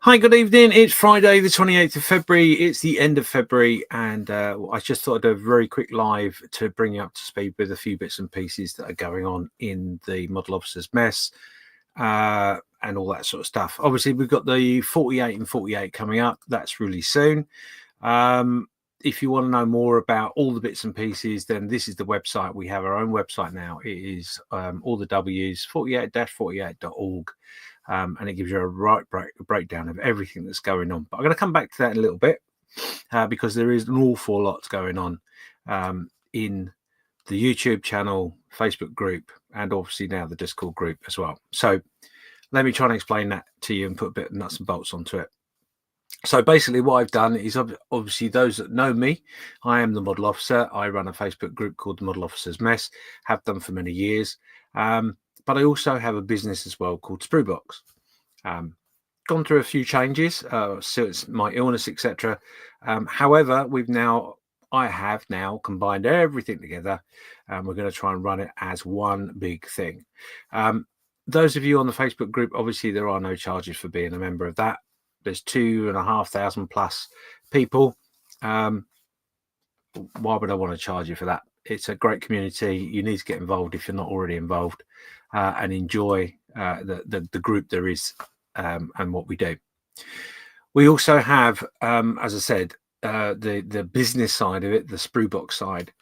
Hi, good evening. It's Friday, the 28th of February. It's the end of February, and I just thought I'd do a very quick live to bring you up to speed with a few bits and pieces that are going on in the model officers mess and all that sort of stuff. Obviously, we've got the 48 and 48 coming up. That's really soon. If you want to know more about all the bits and pieces, then this is the website. We have our own website now. It is all the W's, 48-48.org. And it gives you a right breakdown of everything that's going on. But I'm going to come back to that in a little bit because there is an awful lot going on in the YouTube channel, Facebook group, and obviously now the Discord group as well. So let me try and explain that to you and put a bit of nuts and bolts onto it. So basically what I've done is, obviously those that know me, I am the model officer. I run a Facebook group called the Model Officers Mess, have done for many years. But I also have a business as well called Sprue. Gone through a few changes since my illness, etc. However, I have now combined everything together, and we're going to try and run it as one big thing. Those of you on the Facebook group, obviously there are no charges for being a member of that. There's 2,500 plus people. Why would I want to charge you for that? It's a great community. You need to get involved if you're not already involved, and enjoy the group there is and what we do. We also have, as I said, the business side of it, the Sprue side,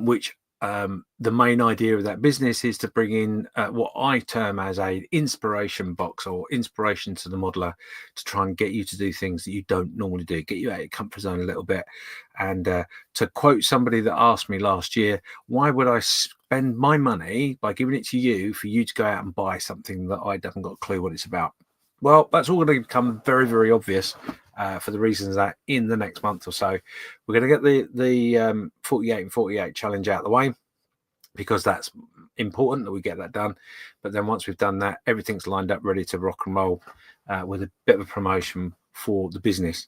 which the main idea of that business is to bring in what I term as a inspiration box, or inspiration to the modeler, to try and get you to do things that you don't normally do, get you out of your comfort zone a little bit. And to quote somebody that asked me last year, why would I spend my money by giving it to you for you to go out and buy something that I haven't got a clue what it's about? Well, that's all going to become very, very obvious for the reasons that in the next month or so, we're going to get the 48 and 48 challenge out of the way, because that's important that we get that done. But then once we've done that, everything's lined up, ready to rock and roll with a bit of a promotion for the business.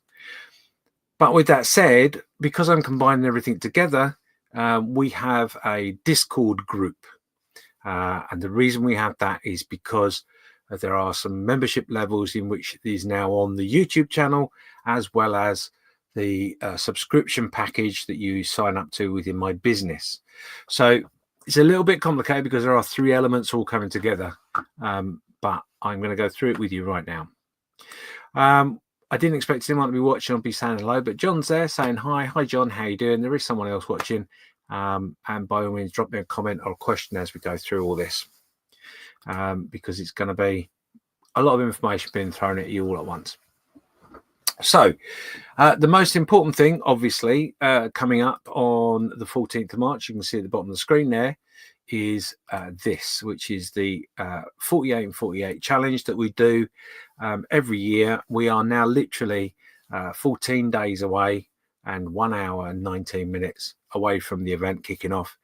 But with that said, because I'm combining everything together, we have a Discord group. And the reason we have that is because there are some membership levels in which is now on the YouTube channel, as well as the subscription package that you sign up to within my business. So it's a little bit complicated because there are three elements all coming together. But I'm going to go through it with you right now. I didn't expect anyone to be watching or be saying hello, but John's there saying hi. Hi, John. How you doing? There is someone else watching. And by all means, drop me a comment or a question as we go through all this. Because it's going to be a lot of information being thrown at you all at once. So the most important thing, obviously, coming up on the 14th of March, you can see at the bottom of the screen there, is this, which is the 48 and 48 challenge that we do every year. We are now literally 14 days away and 1 hour and 19 minutes away from the event kicking off.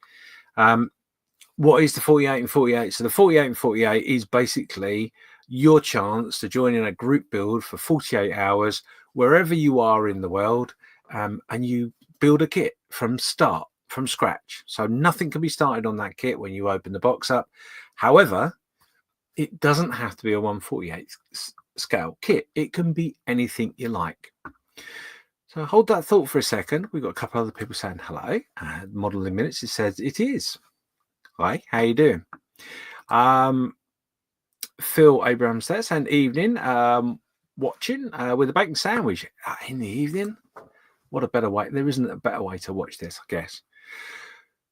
What is the 48 and 48? So the 48 and 48 is basically your chance to join in a group build for 48 hours, wherever you are in the world, and you build a kit from scratch. So nothing can be started on that kit when you open the box up. However, it doesn't have to be a 1/48 scale kit. It can be anything you like. So hold that thought for a second. We've got a couple other people saying hello. Model in minutes, it says it is. Hi, how you doing? Phil Abrams there saying evening, watching with a bacon sandwich in the evening. What a better way. There isn't a better way to watch this, I guess.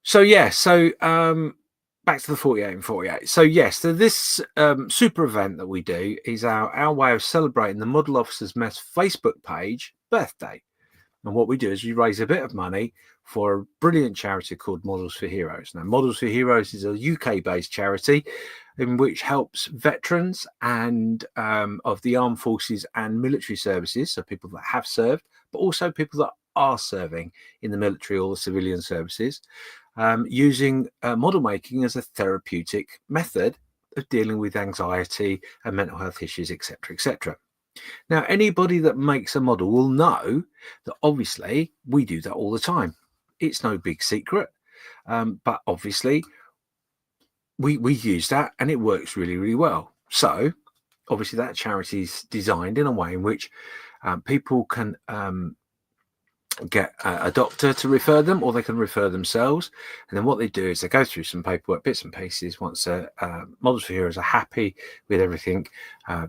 So yeah, back to the 48 and 48. So yes, so this super event that we do is our way of celebrating the Model Officers Mess Facebook page birthday. And what we do is we raise a bit of money for a brilliant charity called Models for Heroes. Now, Models for Heroes is a UK-based charity in which helps veterans and of the armed forces and military services, so people that have served, but also people that are serving in the military or the civilian services, using model making as a therapeutic method of dealing with anxiety and mental health issues, etc., etc. Now, anybody that makes a model will know that obviously we do that all the time. It's no big secret, but obviously we use that and it works really, really well. So obviously that charity is designed in a way in which people can get a doctor to refer them, or they can refer themselves. And then what they do is they go through some paperwork, bits and pieces. Once Models for Heroes are happy with everything,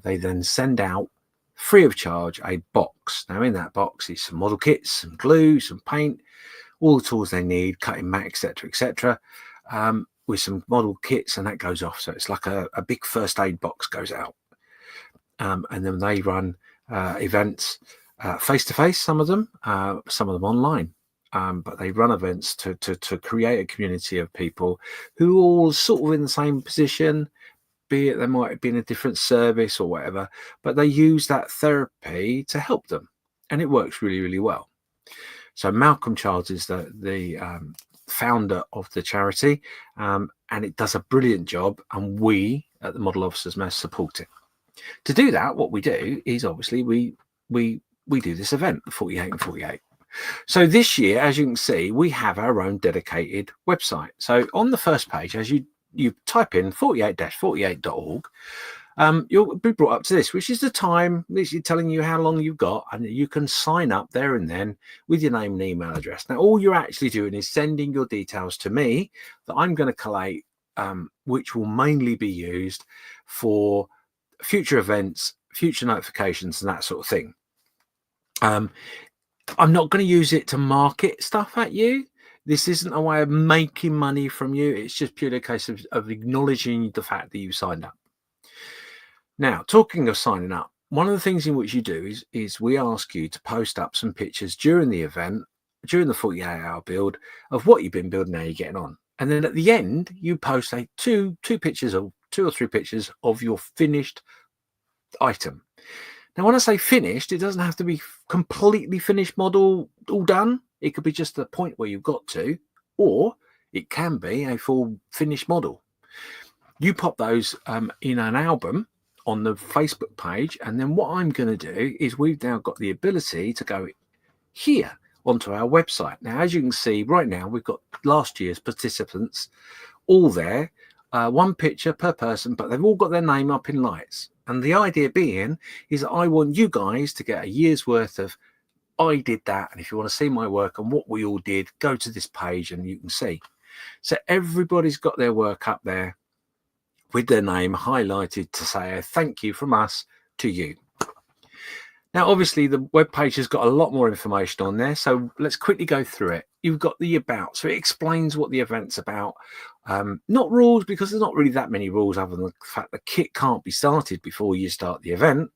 they then send out free of charge a box. Now in that box is some model kits, some glue, some paint, all the tools they need, cutting mat, etc., with some model kits, and that goes off. So it's like a big first aid box goes out. And then they run events face to face, some of them online. But they run events to create a community of people who are all sort of in the same position, be it they might be in a different service or whatever, but they use that therapy to help them, and it works really, really well. So Malcolm Childs is the founder of the charity, and it does a brilliant job, and we at the Model Officers Mess support it. To do that, what we do is obviously we do this event, the 48 and 48. So this year, as you can see, we have our own dedicated website. So on the first page, as you type in 48-48.org, you'll be brought up to this, which is the time, literally telling you how long you've got, and you can sign up there and then with your name and email address. Now, all you're actually doing is sending your details to me that I'm going to collate, which will mainly be used for future events, future notifications, and that sort of thing. I'm not going to use it to market stuff at you. This isn't a way of making money from you. It's just purely a case of acknowledging the fact that you signed up. Now, talking of signing up, one of the things in which you do is we ask you to post up some pictures during the event, during the 48-hour build, of what you've been building, how you're getting on. And then at the end, you post two or three pictures of your finished item. Now, when I say finished, it doesn't have to be completely finished model, all done. It could be just the point where you've got to, or it can be a full finished model. You pop those in an album on the Facebook page, and then what I'm going to do is we've now got the ability to go here onto our website. Now, as you can see right now, we've got last year's participants all there, one picture per person, but they've all got their name up in lights. And the idea being is that I want you guys to get a year's worth of, I did that, and if you want to see my work and what we all did, go to this page and you can see. So everybody's got their work up there with their name highlighted to say a thank you from us to you. Now, obviously, the web page has got a lot more information on there, so let's quickly go through it. You've got the about, so it explains what the event's about. Not rules, because there's not really that many rules other than the fact the kit can't be started before you start the event,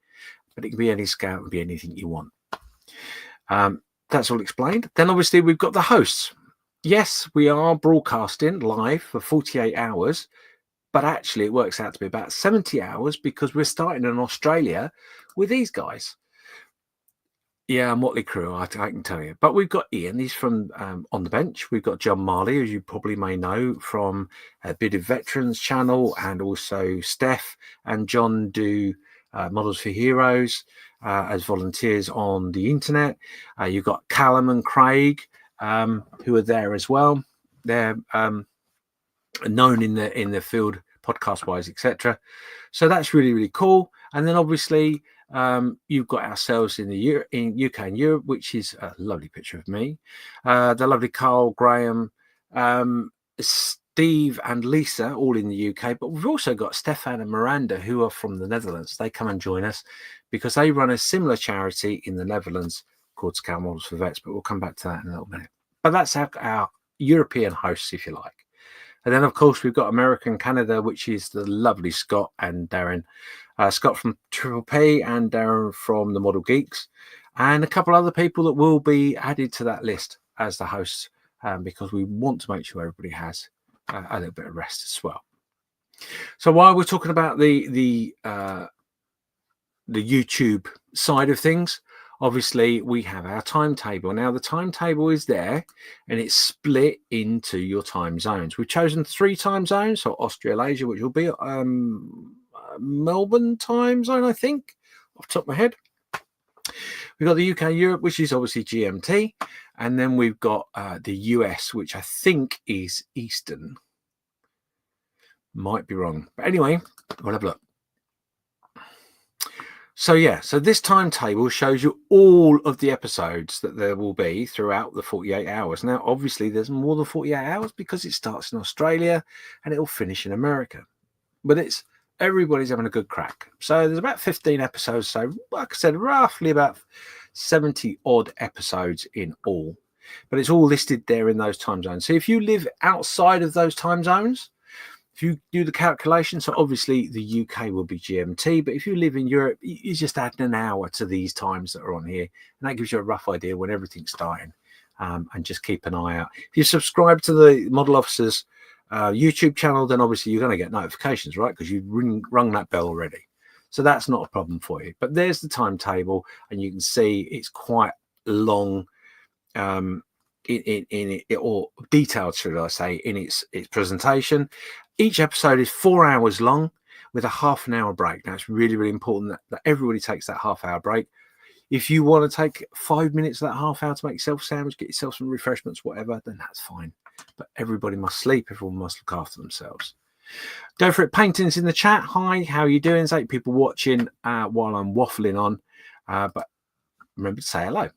but it can be any scale, it can be anything you want. That's all explained. Then, obviously, we've got the hosts. Yes, we are broadcasting live for 48 hours, but actually it works out to be about 70 hours because we're starting in Australia with these guys. Yeah, motley crew, I can tell you. But we've got Ian, he's from On the Bench. We've got John Marley, as you probably may know from a bit of Veterans channel, and also Steph and John do Models for Heroes as volunteers on the internet. You've got Callum and Craig who are there as well. They're known in the field podcast wise, etc. So that's really, really cool. And then obviously you've got ourselves in the UK and Europe, which is a lovely picture of me, the lovely Carl, Graham, Steve and Lisa, all in the UK. But we've also got Stefan and Miranda, who are from the Netherlands. They come and join us because they run a similar charity in the Netherlands called Scale Models for Vets, but we'll come back to that in a little minute. But that's our European hosts, if you like. And then, of course, we've got America and Canada, which is the lovely Scott and Darren. Scott from Triple P and Darren from the Model Geeks. And a couple other people that will be added to that list as the hosts because we want to make sure everybody has a little bit of rest as well. So while we're talking about the YouTube side of things, obviously we have our timetable. Now the timetable is there and it's split into your time zones. We've chosen 3 time zones, so Australasia, which will be Melbourne time zone, I think, off the top of my head. We've got the UK and Europe, which is obviously GMT, and then we've got the US, which I think is Eastern. Might be wrong, but anyway, we'll have a look. So yeah, so this timetable shows you all of the episodes that there will be throughout the 48 hours. Now, obviously, there's more than 48 hours because it starts in Australia and it'll finish in America. But it's everybody's having a good crack. So there's about 15 episodes. So like I said, roughly about 70 odd episodes in all. But it's all listed there in those time zones. So if you live outside of those time zones, if you do the calculation, so obviously the UK will be GMT, but if you live in Europe, you just add an hour to these times that are on here, and that gives you a rough idea when everything's starting. And just keep an eye out. If you subscribe to the Model Officers YouTube channel, then obviously you're going to get notifications, right? Because you've rung that bell already. So that's not a problem for you. But there's the timetable, and you can see it's quite long in it, or detailed, should I say, in its presentation. Each episode is 4 hours long with a half-an-hour break. Now, it's really, really important that everybody takes that half-hour break. If you want to take 5 minutes of that half hour to make yourself a sandwich, get yourself some refreshments, whatever, then that's fine. But everybody must sleep. Everyone must look after themselves. Go for it. Paintings in the chat. Hi, how are you doing? There's 8 people watching while I'm waffling on. But remember to say hello.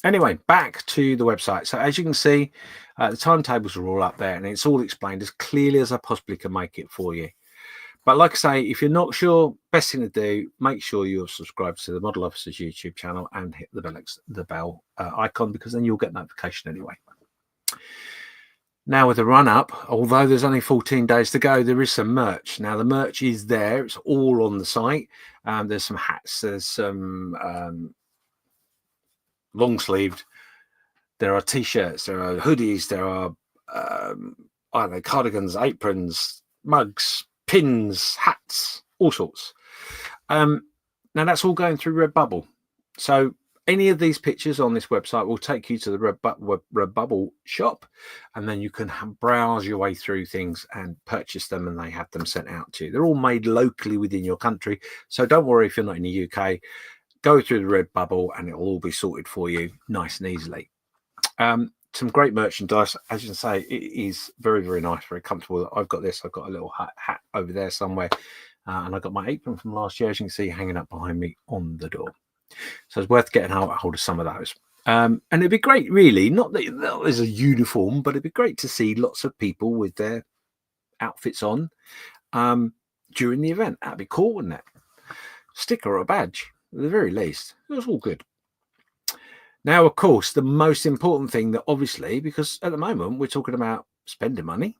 Anyway, back to the website. So as you can see, the timetables are all up there, and it's all explained as clearly as I possibly can make it for you. But like I say, if you're not sure, best thing to do, make sure you're subscribed to the Model Officers YouTube channel and hit the bell icon, because then you'll get notification anyway. Now with the run up, although there's only 14 days to go, there is some merch. Now the merch is there. It's all on the site. There's some hats. There's some long sleeved. There are t-shirts. There are hoodies. There are I don't know, cardigans, aprons, mugs, pins, hats, all sorts. Now that's all going through Redbubble. So any of these pictures on this website will take you to the Redbubble shop, and then you can browse your way through things and purchase them, and they have them sent out to you. They're all made locally within your country, so don't worry if you're not in the UK. Go through the Redbubble and it'll all be sorted for you nice and easily. Some great merchandise. As you can say, it is very, very nice, very comfortable. I've got this. I've got a little hat over there somewhere, and I've got my apron from last year, as you can see, hanging up behind me on the door. So it's worth getting a hold of some of those. And it'd be great, really, not that there's a uniform, but it'd be great to see lots of people with their outfits on during the event. That'd be cool, wouldn't it? Sticker or a badge, at the very least. It was all good. Now, of course, the most important thing that obviously, because at the moment we're talking about spending money,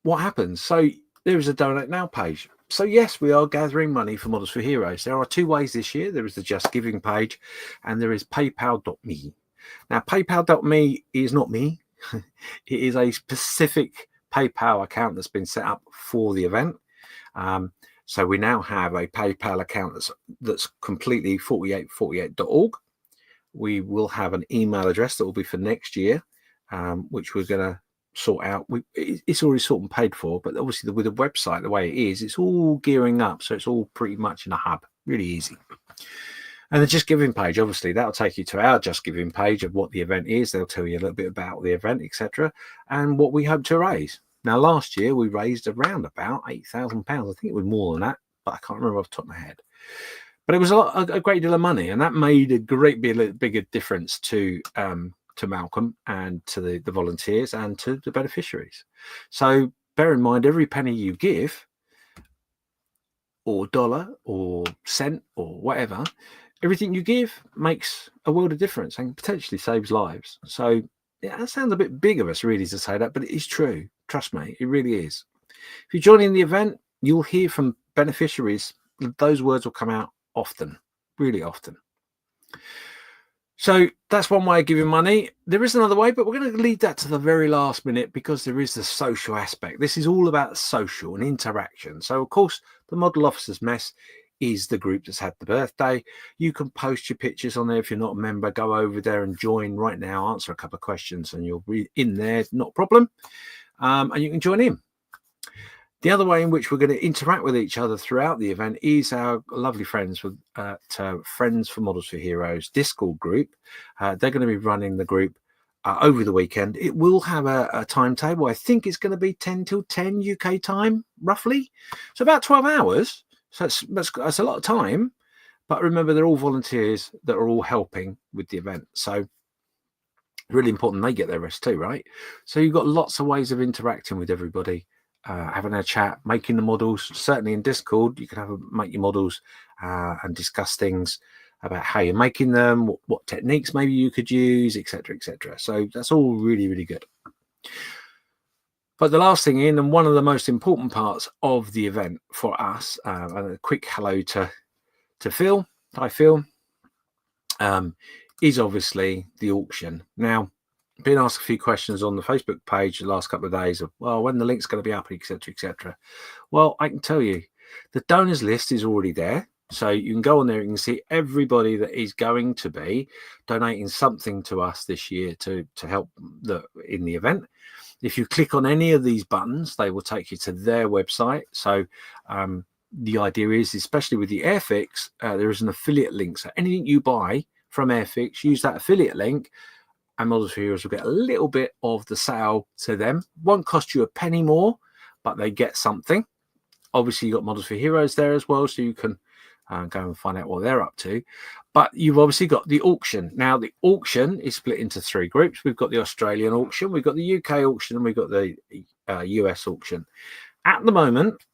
what happens? So there is a donate now page. So yes, we are gathering money for Models for Heroes. There are 2 ways this year. There is the Just Giving page, and there is paypal.me. Now, paypal.me is not me. It is a specific PayPal account that's been set up for the event. So we now have a PayPal account that's completely 4848.org. We will have an email address that will be for next year, which we're going to sort out. It's already sort and paid for, but obviously with the website the way it is, it's all gearing up, so it's all pretty much in a hub. Really easy. And the Just Giving page, obviously, that'll take you to our Just Giving page of what the event is. They'll tell you a little bit about the event, etc., and what we hope to raise. Now, last year we raised around about £8,000. I think it was more than that, but I can't remember off the top of my head. But it was a great deal of money, and that made a bigger difference to Malcolm and to the volunteers and to the beneficiaries. So bear in mind, every penny you give, or dollar or cent or whatever, everything you give makes a world of difference and potentially saves lives. So yeah, that sounds a bit big of us really to say that, but it is true. Trust me, it really is. If you're joining the event, you'll hear from beneficiaries. Those words will come out often, really often. So that's one way of giving money. There is another way, but we're going to leave that to the very last minute because there is the social aspect. This is all about social and interaction. So, of course, the Model Officers Mess is the group that's had the birthday. You can post your pictures on there. If you're not a member, go over there and join right now, answer a couple of questions, and you'll be in there, not a problem. And you can join in. The other way in which we're going to interact with each other throughout the event is our lovely friends with Friends for Models for Heroes Discord group. They're going to be running the group over the weekend. It will have a timetable. I think it's going to be 10 till 10 UK time, roughly. So about 12 hours. So that's a lot of time. But remember, they're all volunteers that are all helping with the event. So really important they get their rest too, right? So you've got lots of ways of interacting with everybody, having a chat, making the models. Certainly in Discord, you can make your models and discuss things about how you're making them, what techniques maybe you could use, etc., etc. So that's all really, really good. But the last thing in, and one of the most important parts of the event for us, and a quick hello to Phil. Hi, Phil. Is obviously the auction. Now, been asked a few questions on the Facebook page the last couple of days of, well, when the link's going to be up, etc., etc. Well, I can tell you, the donors list is already there. So you can go on there, you can see everybody that is going to be donating something to us this year to help in the event. If you click on any of these buttons, they will take you to their website. So the idea is, especially with the Airfix, there is an affiliate link. So anything you buy from Airfix, use that affiliate link, and Models for Heroes will get a little bit of the sale to them. Won't cost you a penny more, but they get something. Obviously, you've got Models for Heroes there as well, so you can go and find out what they're up to. But you've obviously got the auction. Now, the auction is split into 3 groups. We've got the Australian auction, we've got the UK auction, and we've got the US auction. At the moment,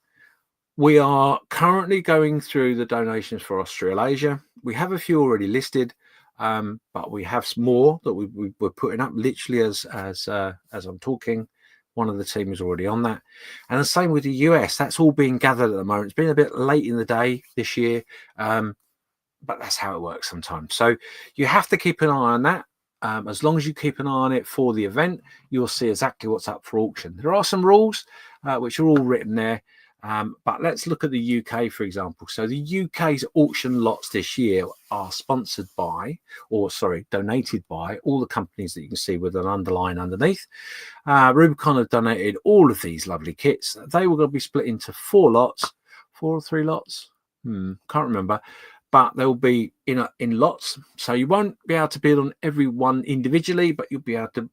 we are currently going through the donations for Australasia. We have a few already listed, but we have some more that we're putting up literally as I'm talking. One of the team is already on that. And the same with the US. That's all being gathered at the moment. It's been a bit late in the day this year, but that's how it works sometimes. So you have to keep an eye on that. As long as you keep an eye on it for the event, you'll see exactly what's up for auction. There are some rules which are all written there. But let's look at the UK, for example. So the UK's auction lots this year are donated by all the companies that you can see with an underline underneath. Rubicon have donated all of these lovely kits. They were going to be split into 4 lots, 4 or 3 lots. Can't remember. But they'll be in lots. So you won't be able to bid on every one individually, but you'll be able to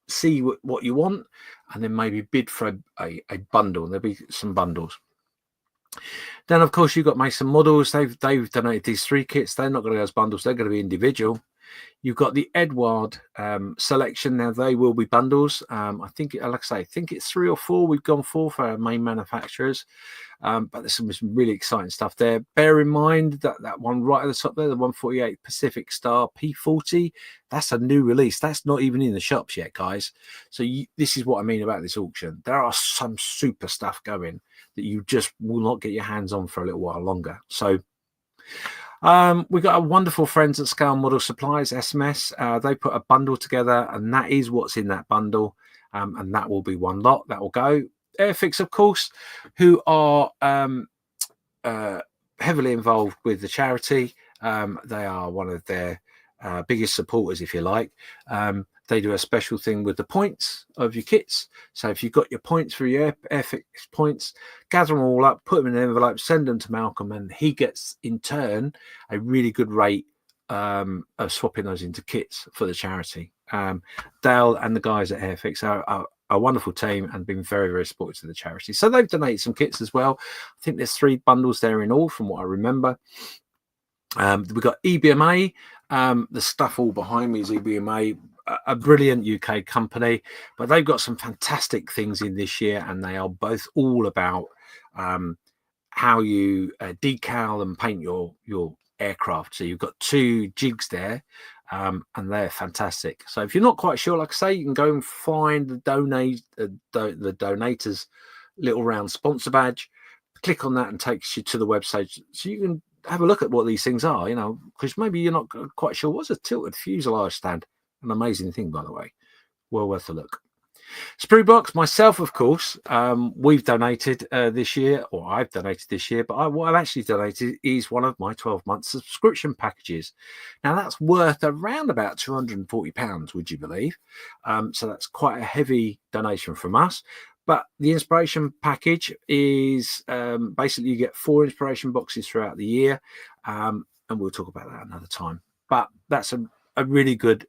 see what you want and then maybe bid for a bundle. There'll be some bundles. Then of course you've got Mason Models. They've donated these 3 kits. They're not going to go as bundles, they're going to be individual. You've got the Edward selection. Now they will be bundles. I think, like I say, I think it's 3 or 4 we've gone for our main manufacturers. But there's some really exciting stuff there. Bear in mind that one right at the top there, the 148 Pacific Star P40, that's a new release. That's not even in the shops yet, guys. So this is what I mean about this auction. There are some super stuff going that you just will not get your hands on for a little while longer. So we've got our wonderful friends at Scale Model Supplies, SMS. They put a bundle together, and that is what's in that bundle. And that will be 1 lot that will go. Airfix, of course, who are heavily involved with the charity. They are one of their biggest supporters, if you like. They do a special thing with the points of your kits. So if you've got your points for your Airfix points, gather them all up, put them in an envelope, send them to Malcolm, and he gets, in turn, a really good rate of swapping those into kits for the charity. Dale and the guys at Airfix are a wonderful team and been very, very supportive to the charity. So they've donated some kits as well. I think there's 3 bundles there in all, from what I remember. We've got EBMA. The stuff all behind me is EBMA, a brilliant UK company, but they've got some fantastic things in this year, and they are both all about how you decal and paint your aircraft. So you've got 2 jigs there, and they're fantastic. So if you're not quite sure, like I say, you can go and find the donators little round sponsor badge, click on that, and takes you to the website, so you can have a look at what these things are, because maybe you're not quite sure. What's a tilted fuselage stand? An amazing thing, by the way. Well worth a look. Sprue Box, myself, of course, we've donated this year, or I've donated this year, but what I've actually donated is one of my 12-month subscription packages. Now, that's worth around about £240, would you believe? So that's quite a heavy donation from us. But the inspiration package is basically you get 4 inspiration boxes throughout the year, and we'll talk about that another time. But that's a really good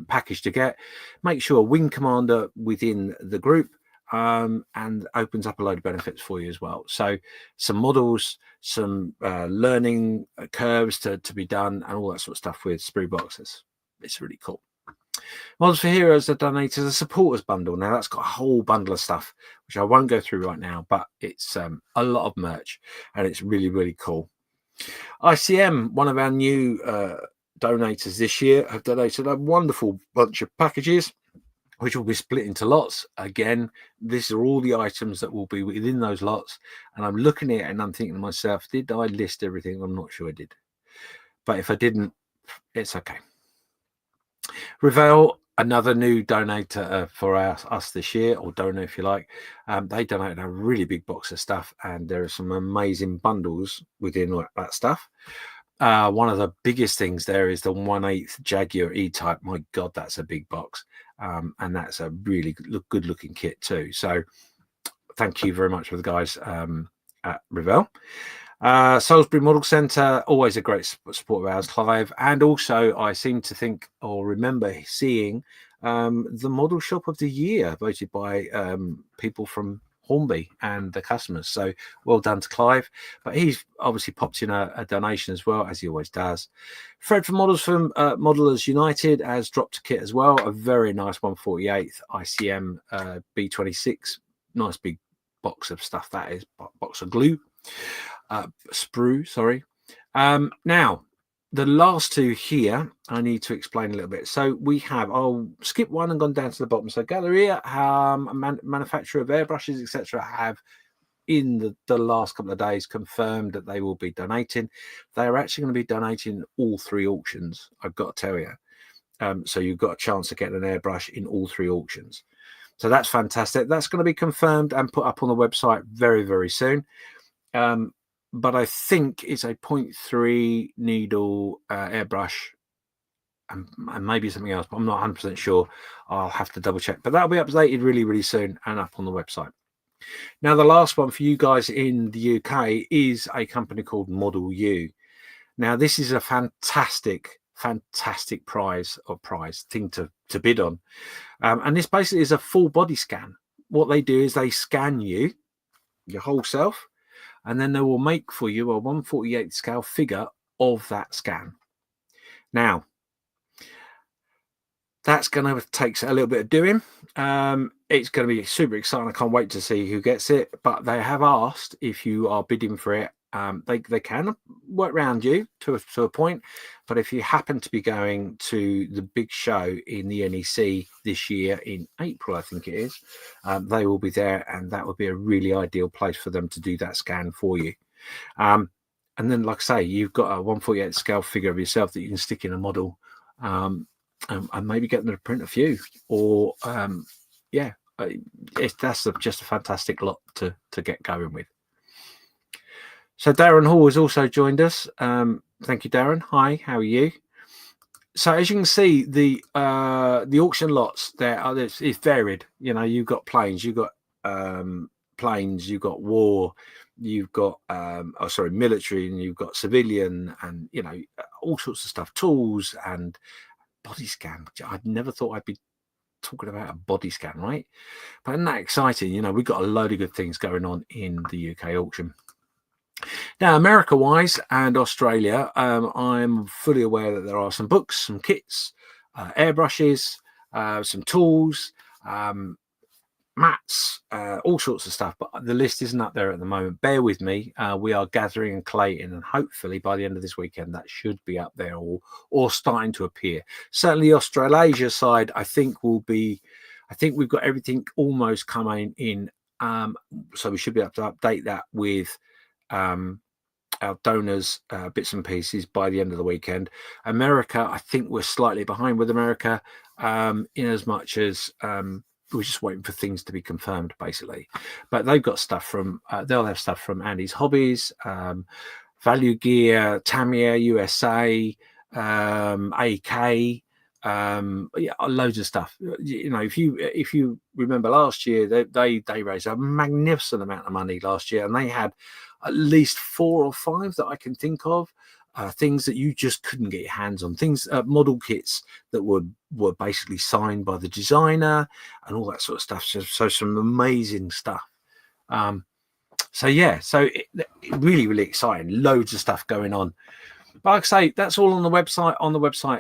package to get. Make sure Wing Commander within the group, and opens up a load of benefits for you as well. So some models, some learning curves to be done, and all that sort of stuff with Sprue boxes. It's really cool. Models for Heroes are donated as a supporters bundle. Now that's got a whole bundle of stuff, which I won't go through right now, but it's a lot of merch, and it's really, really cool. ICM, one of our new donators this year, have donated a wonderful bunch of packages, which will be split into lots. Again, these are all the items that will be within those lots. And I'm looking at it and I'm thinking to myself, did I list everything? I'm not sure I did. But if I didn't, it's okay. Revel, another new donator for us this year, or donor if you like. They donated a really big box of stuff, and there are some amazing bundles within that stuff. One of the biggest things there is the 1/8 Jaguar E-Type. My God, that's a big box. And that's a really good looking kit too. So thank you very much for the guys at Revel. Salisbury Model Centre, always a great support of ours, Clive. And also I seem to think or remember seeing the Model Shop of the Year voted by people from Hornby and the customers. So well done to Clive. But he's obviously popped in a donation as well, as he always does. Fred from Models from Modelers United has dropped a kit as well, a very nice 1/48 ICM B26. Nice big box of stuff, that is, box of glue. Sprue, sorry. Now the last two here I need to explain a little bit. So we have, I'll skip one and gone down to the bottom. So Galleria, manufacturer of airbrushes, etc., have in the last couple of days confirmed that they will be donating. They are actually going to be donating all three auctions, I've got to tell you. So you've got a chance to get an airbrush in all three auctions. So that's fantastic. That's going to be confirmed and put up on the website very, very soon. But I think it's a 0.3 needle airbrush and maybe something else, but I'm not 100% sure. I'll have to double check. But that'll be updated really, really soon and up on the website. Now, the last one for you guys in the UK is a company called Model U. Now, this is a fantastic prize thing to bid on. And this basically is a full body scan. What they do is they scan you, your whole self, and then they will make for you a 1/48 scale figure of that scan. Now, that's going to take a little bit of doing. It's going to be super exciting. I can't wait to see who gets it. But they have asked if you are bidding for it. They can work around you to a point. But if you happen to be going to the big show in the NEC this year in April, I think it is, they will be there. And that would be a really ideal place for them to do that scan for you. And then, like I say, you've got a 1/48 scale figure of yourself that you can stick in a model. And maybe get them to print a few, or that's just a fantastic lot to get going with. So Darren Hall has also joined us. Thank you, Darren. Hi, how are you? So as you can see, the auction lots it's varied. You know, you've got planes, you've got you've got war, you've got military, and you've got civilian, and you know, all sorts of stuff, tools and body scan. I'd never thought I'd be talking about a body scan, right? But isn't that exciting? You know, we've got a load of good things going on in the UK auction. Now, America-wise and Australia, I'm fully aware that there are some books, some kits, airbrushes, some tools, mats, all sorts of stuff, but the list isn't up there at the moment. Bear with me. We are gathering and collating, and hopefully by the end of this weekend that should be up there or starting to appear. Certainly Australasia side, I think we've got everything almost coming in, so we should be able to update that with our donors bits and pieces by the end of the weekend. America, I think we're slightly behind with America, in as much as we're just waiting for things to be confirmed, basically. But they've got stuff from they'll have stuff from Andy's Hobbies, Value Gear, Tamiya USA, AK, loads of stuff. You know, if you remember last year, they raised a magnificent amount of money last year, and they had at least 4 or 5 that I can think of things that you just couldn't get your hands on, things, model kits that were basically signed by the designer and all that sort of stuff. So some amazing stuff. So yeah, so really, really exciting. Loads of stuff going on. But like I say, that's all on the website,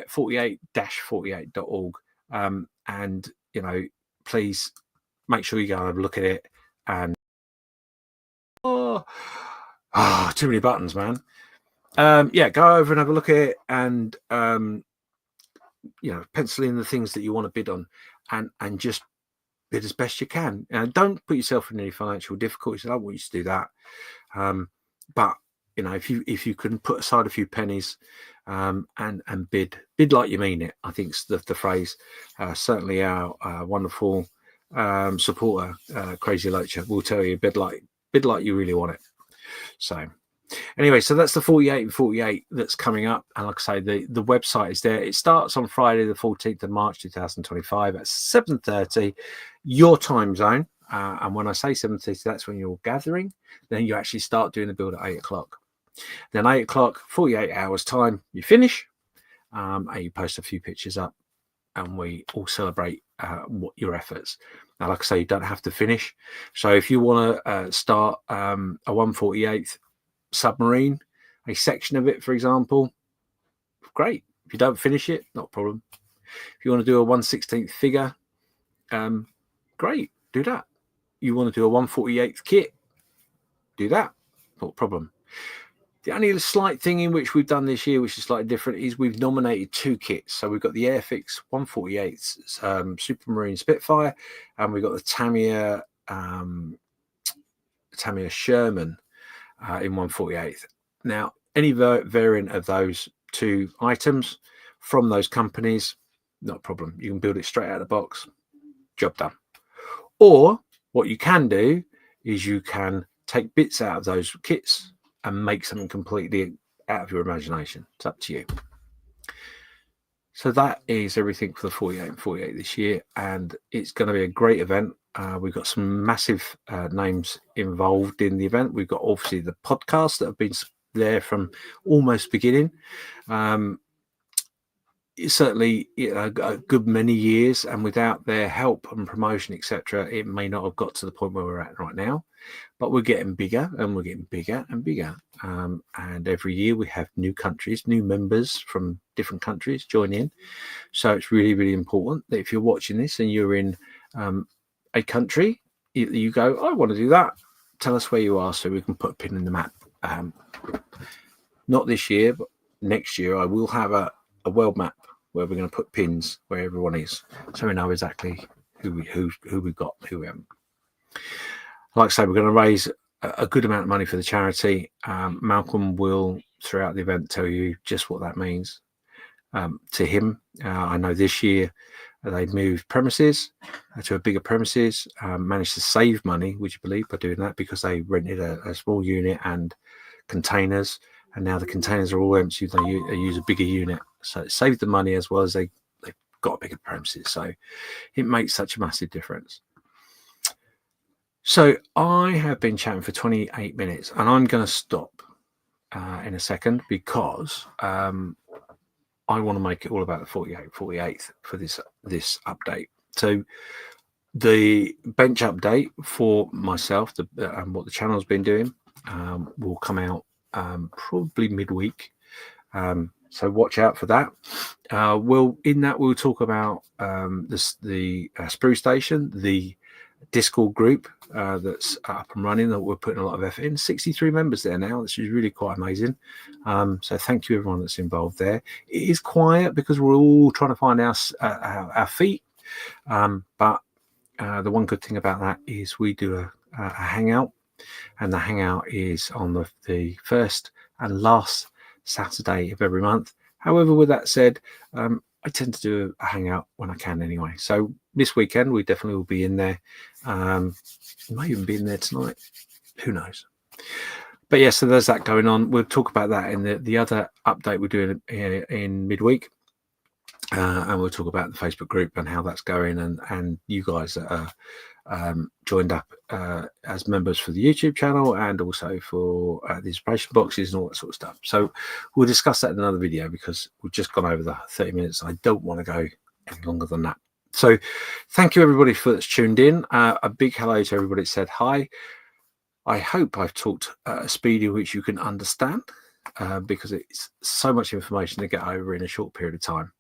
48-48.org. And, you know, please make sure you go and have a look at it. And too many buttons, man. Yeah, go over and have a look at it, and you know, pencil in the things that you want to bid on, and just bid as best you can. Don't put yourself in any financial difficulties. I don't want you to do that. But you know, if you can put aside a few pennies, and bid like you mean it, I think's the phrase. Certainly our wonderful supporter, Crazy Loacher, will tell you bid like you really want it. So anyway, so that's the 48 and 48 that's coming up. And like I say, the website is there. It starts on Friday, the 14th of March, 2025 at 7:30, your time zone. And when I say 7:30, that's when you're gathering. Then you actually start doing the build at 8 o'clock. Then 8 o'clock, 48 hours time, you finish, and you post a few pictures up, and we all celebrate what your efforts. Now, like I say, you don't have to finish. So if you want to start a 1/48th submarine, a section of it, for example, great. If you don't finish it, not a problem. If you want to do a 1/16th figure, great, do that. You want to do a 1/48th kit, do that, not a problem. The only slight thing in which we've done this year, which is slightly different, is we've nominated 2 kits. So we've got the Airfix 1/48th Supermarine Spitfire, and we've got the Tamiya Sherman in 1/48th. Now, any variant of those 2 items from those companies, not a problem. You can build it straight out of the box, job done. Or what you can do is you can take bits out of those kits and make something completely out of your imagination. It's up to you. So that is everything for the 48 and 48 this year, and it's going to be a great event. We've got some massive names involved in the event. We've got obviously the podcasts that have been there from almost beginning. It's certainly a good many years, and without their help and promotion, etc., it may not have got to the point where we're at right now. But we're getting bigger, and we're getting bigger and bigger. And every year we have new countries, new members from different countries join in. So it's really, really important that if you're watching this and you're in a country, you go, I want to do that. Tell us where you are so we can put a pin in the map. Not this year, but next year I will have a world map where we're going to put pins where everyone is, so we know exactly who we've got, who we haven't. Like I say, we're going to raise a good amount of money for the charity. Malcolm will, throughout the event, tell you just what that means to him. I know this year they moved premises to a bigger premises, managed to save money, would you believe, by doing that, because they rented a small unit and containers, and now the containers are all empty. They use a bigger unit, so it saved the money as well as they've got bigger premises. So it makes such a massive difference. So I have been chatting for 28 minutes, and I'm going to stop in a second because I want to make it all about the 48th for this update. So the bench update for myself and what the channel's been doing will come out probably midweek. So watch out for that. We'll talk about the Sprue station, the Discord group that's up and running, that we're putting a lot of effort in. 63 members there now, which is really quite amazing. So thank you everyone that's involved there. It is quiet because we're all trying to find our feet, but the one good thing about that is we do a hangout, and the hangout is on the first and last Saturday of every month. However, with that said, I tend to do a hangout when I can anyway. So this weekend we definitely will be in there. Might even be in there tonight. Who knows? But yeah, so there's that going on. We'll talk about that in the other update we're doing in midweek. And we'll talk about the Facebook group and how that's going, and you guys that joined up as members for the YouTube channel and also for the inspiration boxes and all that sort of stuff. So we'll discuss that in another video because we've just gone over the 30 minutes. I don't want to go any longer than that. So thank you everybody that's tuned in. A big hello to everybody that said hi. I hope I've talked at a speed in which you can understand because it's so much information to get over in a short period of time.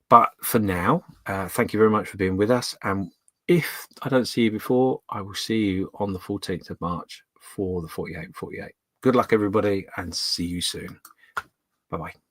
But for now, thank you very much for being with us. And if I don't see you before, I will see you on the 14th of March for the 48. Good luck, everybody, and see you soon. Bye-bye.